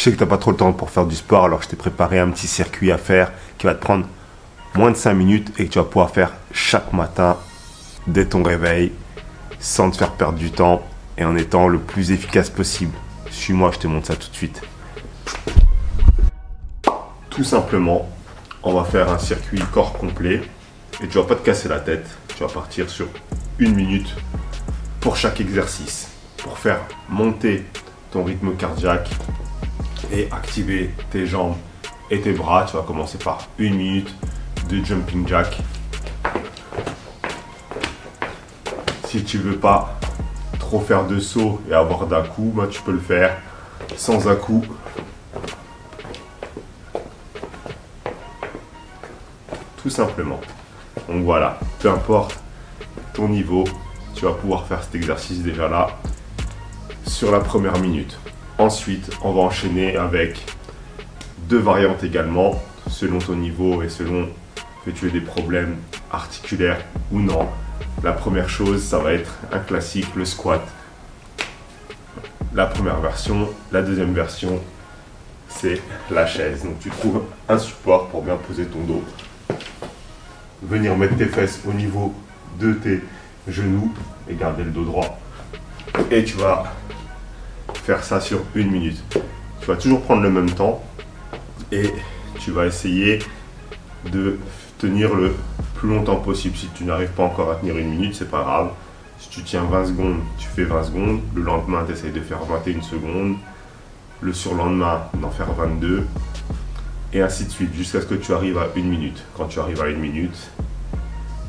sais que tu n'as pas trop le temps pour faire du sport, alors je t'ai préparé un petit circuit à faire qui va te prendre moins de 5 minutes et que tu vas pouvoir faire chaque matin dès ton réveil sans te faire perdre du temps et en étant le plus efficace possible. Suis-moi, je te montre ça tout de suite. Tout simplement, on va faire un circuit corps complet et tu vas pas te casser la tête. Tu vas partir sur 1 minute pour chaque exercice pour faire monter ton rythme cardiaque et activer tes jambes et tes bras. Tu vas commencer par 1 minute de jumping jack. Si tu veux pas trop faire de sauts et avoir d'à-coups, bah, tu peux le faire sans à-coups. Tout simplement. Donc voilà, peu importe ton niveau, tu vas pouvoir faire cet exercice déjà là sur la première minute. Ensuite, on va enchaîner avec 2 variantes également, selon ton niveau et selon que tu aies des problèmes articulaires ou non. La première chose, ça va être un classique, le squat. La première version. La deuxième version, c'est la chaise. Donc tu trouves un support pour bien poser ton dos. Venir mettre tes fesses au niveau de tes genoux et garder le dos droit. Et tu vas faire ça sur 1 minute. Tu vas toujours prendre le même temps et tu vas essayer de tenir le plus longtemps possible. Si tu n'arrives pas encore à tenir 1 minute, c'est pas grave. Si tu tiens 20 secondes, tu fais 20 secondes. Le lendemain, tu essayes de faire 21 secondes. Le surlendemain, d'en faire 22. Et ainsi de suite, jusqu'à ce que tu arrives à 1 minute. Quand tu arrives à 1 minute,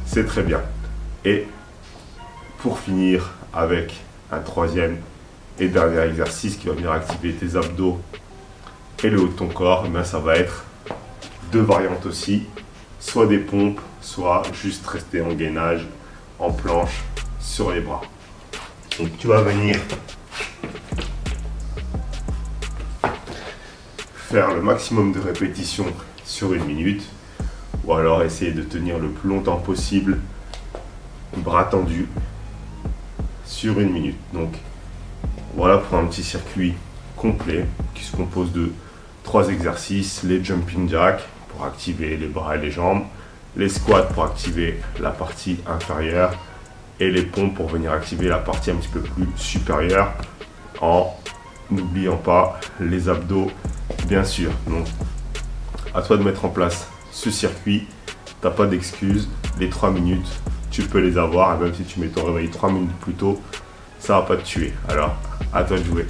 c'est très bien. Et pour finir avec un troisième et dernier exercice qui va venir activer tes abdos et le haut de ton corps, ben ça va être 2 variantes aussi. Soit des pompes, soit juste rester en gainage, en planche, sur les bras. Donc tu vas venir faire le maximum de répétitions sur 1 minute, ou alors essayer de tenir le plus longtemps possible, bras tendus, sur 1 minute. Donc voilà pour un petit circuit complet qui se compose de 3 exercices: les jumping jacks pour activer les bras et les jambes, les squats pour activer la partie inférieure et les pompes pour venir activer la partie un petit peu plus supérieure, en n'oubliant pas les abdos bien sûr. Donc à toi de mettre en place ce circuit, t'as pas d'excuses, les 3 minutes tu peux les avoir, et même si tu mets ton réveil 3 minutes plus tôt, ça va pas te tuer. Alors à toi de jouer.